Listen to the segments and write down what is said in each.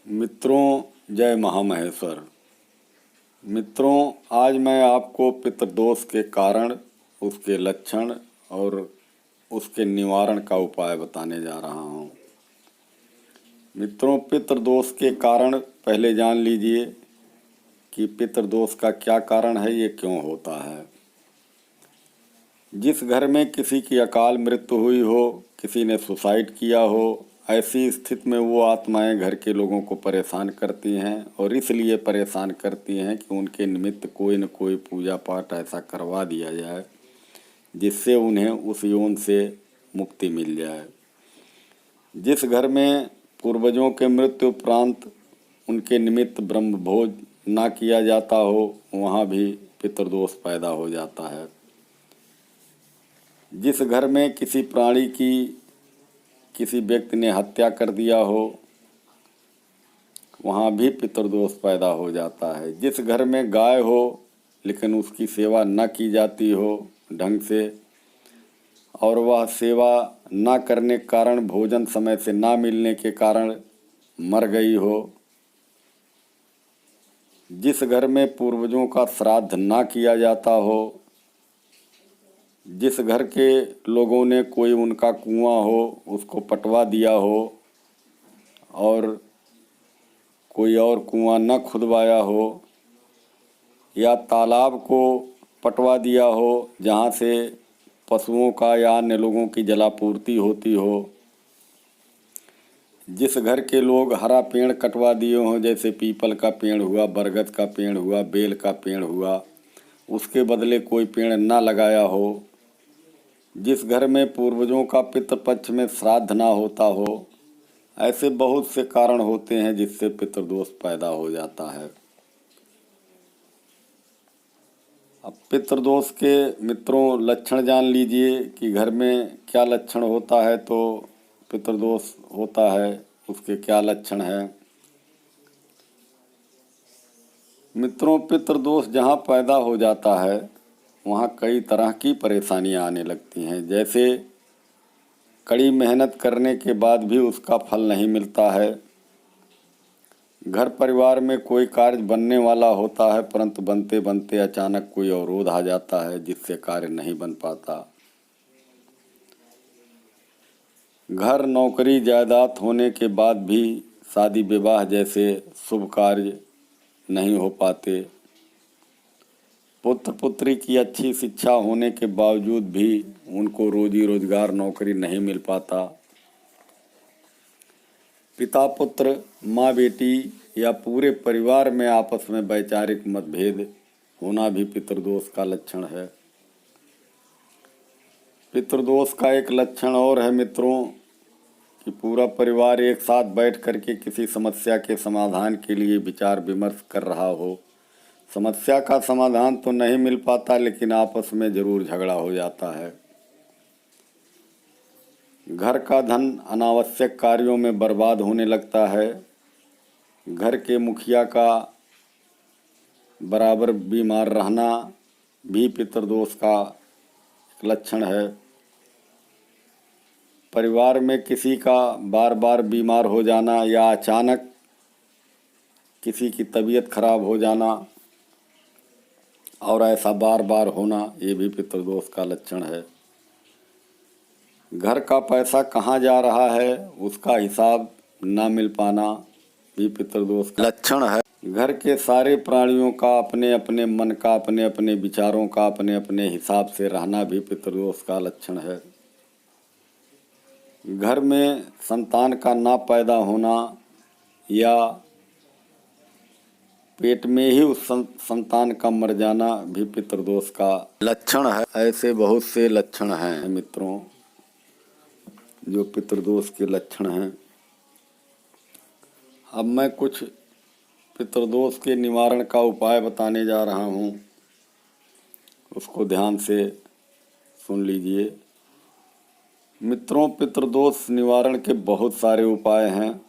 मित्रों, जय महामहेश्वर। मित्रों, आज मैं आपको पितृदोष के कारण, उसके लक्षण और उसके निवारण का उपाय बताने जा रहा हूँ। मित्रों, पितृदोष के कारण पहले जान लीजिए कि पितृदोष का क्या कारण है, ये क्यों होता है। जिस घर में किसी की अकाल मृत्यु हुई हो, किसी ने सुसाइड किया हो, ऐसी स्थिति में वो आत्माएं घर के लोगों को परेशान करती हैं और इसलिए परेशान करती हैं कि उनके निमित्त कोई न कोई पूजा पाठ ऐसा करवा दिया जाए जिससे उन्हें उस यौन से मुक्ति मिल जाए। जिस घर में पूर्वजों के मृत्यु उपरांत उनके निमित्त ब्रह्मभोज ना किया जाता हो, वहाँ भी पितृदोष पैदा हो जाता है। जिस घर में किसी प्राणी की किसी व्यक्ति ने हत्या कर दिया हो, वहाँ भी पितृदोष पैदा हो जाता है। जिस घर में गाय हो लेकिन उसकी सेवा न की जाती हो ढंग से और वह सेवा न करने के कारण, भोजन समय से ना मिलने के कारण मर गई हो, जिस घर में पूर्वजों का श्राद्ध ना किया जाता हो, जिस घर के लोगों ने कोई उनका कुआं हो उसको पटवा दिया हो और कोई और कुआं न खुदवाया हो, या तालाब को पटवा दिया हो जहाँ से पशुओं का या अन्य लोगों की जलापूर्ति होती हो, जिस घर के लोग हरा पेड़ कटवा दिए हों, जैसे पीपल का पेड़ हुआ, बरगद का पेड़ हुआ, बेल का पेड़ हुआ, उसके बदले कोई पेड़ ना लगाया हो, जिस घर में पूर्वजों का पितृपक्ष में श्राद्ध ना होता हो, ऐसे बहुत से कारण होते हैं जिससे पितृदोष पैदा हो जाता है। अब पितृदोष के मित्रों लक्षण जान लीजिए कि घर में क्या लक्षण होता है तो पितृदोष होता है, उसके क्या लक्षण हैं। मित्रों, पितृदोष जहाँ पैदा हो जाता है वहाँ कई तरह की परेशानियाँ आने लगती हैं। जैसे कड़ी मेहनत करने के बाद भी उसका फल नहीं मिलता है। घर परिवार में कोई कार्य बनने वाला होता है परंतु बनते बनते अचानक कोई अवरोध आ जाता है जिससे कार्य नहीं बन पाता। घर, नौकरी, जायदाद होने के बाद भी शादी विवाह जैसे शुभ कार्य नहीं हो पाते। पुत्र पुत्री की अच्छी शिक्षा होने के बावजूद भी उनको रोजी रोजगार, नौकरी नहीं मिल पाता। पिता पुत्र, माँ बेटी या पूरे परिवार में आपस में वैचारिक मतभेद होना भी पितृदोष का लक्षण है। पितृदोष का एक लक्षण और है मित्रों कि पूरा परिवार एक साथ बैठ करके किसी समस्या के समाधान के लिए विचार विमर्श कर रहा हो। समस्या का समाधान तो नहीं मिल पाता लेकिन आपस में जरूर झगड़ा हो जाता है। घर का धन अनावश्यक कार्यों में बर्बाद होने लगता है। घर के मुखिया का बराबर बीमार रहना भी पितृदोष का लक्षण है। परिवार में किसी का बार बार बीमार हो जाना या अचानक किसी की तबीयत खराब हो जाना और ऐसा बार बार होना, ये भी पितृदोष का लक्षण है। घर का पैसा कहाँ जा रहा है उसका हिसाब ना मिल पाना भी पितृदोष का लक्षण है। घर के सारे प्राणियों का अपने अपने मन का, अपने अपने विचारों का अपने अपने हिसाब से रहना भी पितृदोष का लक्षण है। घर में संतान का ना पैदा होना या पेट में ही उस संतान का मर जाना भी पितृदोष का लक्षण है। ऐसे बहुत से लक्षण हैं मित्रों जो पितृदोष के लक्षण हैं। अब मैं कुछ पितृदोष के निवारण का उपाय बताने जा रहा हूँ, उसको ध्यान से सुन लीजिए। मित्रों, पितृदोष निवारण के बहुत सारे उपाय हैं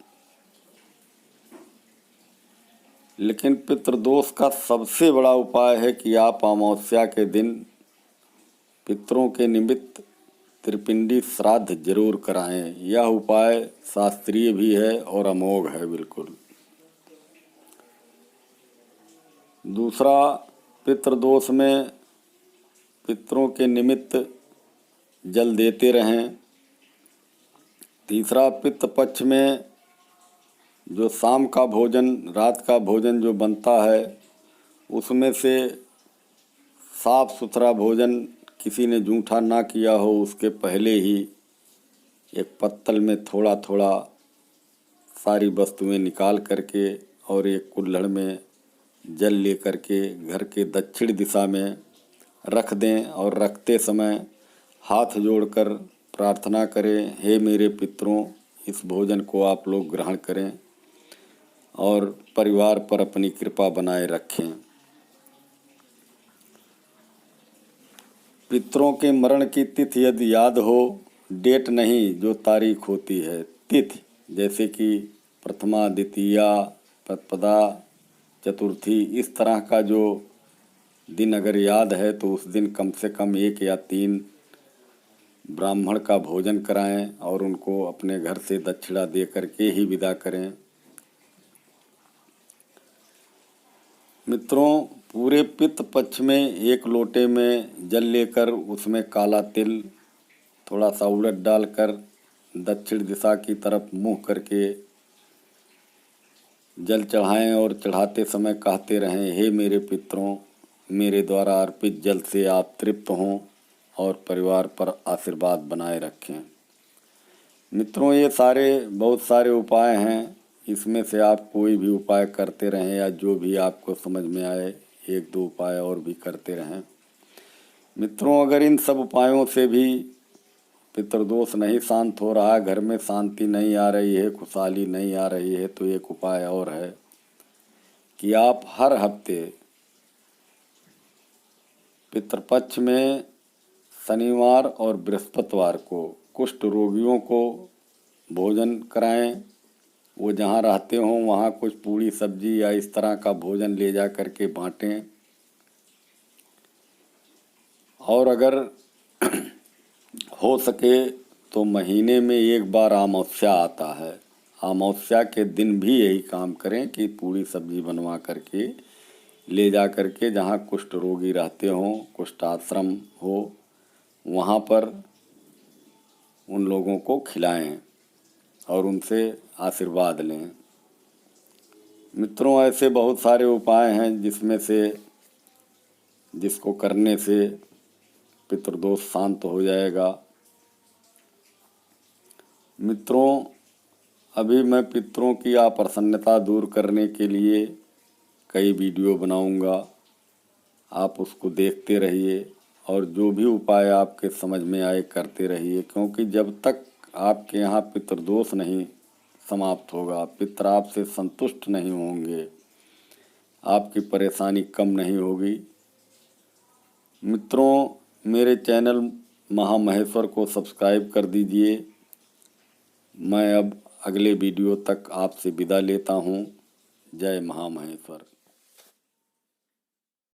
लेकिन पितृदोष का सबसे बड़ा उपाय है कि आप अमावस्या के दिन पितरों के निमित्त त्रिपिंडी श्राद्ध जरूर कराएं। यह उपाय शास्त्रीय भी है और अमोघ है बिल्कुल। दूसरा, पितृदोष में पितरों के निमित्त जल देते रहें। तीसरा, पितृ पक्ष में जो शाम का भोजन, रात का भोजन जो बनता है, उसमें से साफ सुथरा भोजन किसी ने जूठा ना किया हो, उसके पहले ही एक पत्तल में थोड़ा थोड़ा सारी वस्तुएं निकाल करके और एक कुल्हड़ में जल ले करके घर के दक्षिण दिशा में रख दें और रखते समय हाथ जोड़कर प्रार्थना करें, हे मेरे पितरों, इस भोजन को आप लोग ग्रहण करें और परिवार पर अपनी कृपा बनाए रखें। पितरों के मरण की तिथि यदि याद हो, डेट नहीं, जो तारीख होती है, तिथि, जैसे कि प्रथमा, द्वितीया, प्रतिपदा, चतुर्थी, इस तरह का जो दिन अगर याद है तो उस दिन कम से कम 1 या 3 ब्राह्मण का भोजन कराएं और उनको अपने घर से दक्षिणा दे करके ही विदा करें। मित्रों, पूरे पितृ पक्ष में 1 लोटे में जल लेकर उसमें काला तिल, थोड़ा सा उड़द डालकर दक्षिण दिशा की तरफ मुँह करके जल चढ़ाएं और चढ़ाते समय कहते रहें, हे मेरे पितरों, मेरे द्वारा अर्पित जल से आप तृप्त हों और परिवार पर आशीर्वाद बनाए रखें। मित्रों, ये बहुत सारे उपाय हैं, इसमें से आप कोई भी उपाय करते रहें या जो भी आपको समझ में आए 1-2 उपाय और भी करते रहें। मित्रों, अगर इन सब उपायों से भी पितृदोष नहीं शांत हो रहा, घर में शांति नहीं आ रही है, खुशहाली नहीं आ रही है, तो एक उपाय और है कि आप हर हफ्ते पितृपक्ष में शनिवार और बृहस्पतिवार को कुष्ठ रोगियों को भोजन कराएं। वो जहाँ रहते हों वहाँ कुछ पूड़ी सब्जी या इस तरह का भोजन ले जा करके बांटें। और अगर हो सके तो महीने में 1 बार अमावस्या आता है, अमावस्या के दिन भी यही काम करें कि पूड़ी सब्जी बनवा करके ले जा करके जहाँ कुष्ठ रोगी रहते हों, कुष्ठ आश्रम हो, वहाँ पर उन लोगों को खिलाएं और उनसे आशीर्वाद लें। मित्रों, ऐसे बहुत सारे उपाय हैं जिसको करने से पितृदोष शांत हो जाएगा। मित्रों, अभी मैं पितरों की अप्रसन्नता दूर करने के लिए कई वीडियो बनाऊंगा, आप उसको देखते रहिए और जो भी उपाय आपके समझ में आए करते रहिए, क्योंकि जब तक आपके यहाँ पितृदोष नहीं समाप्त होगा, पितर आपसे संतुष्ट नहीं होंगे, आपकी परेशानी कम नहीं होगी। मित्रों, मेरे चैनल महामहेश्वर को सब्सक्राइब कर दीजिए। मैं अब अगले वीडियो तक आपसे विदा लेता हूँ। जय महामहेश्वर।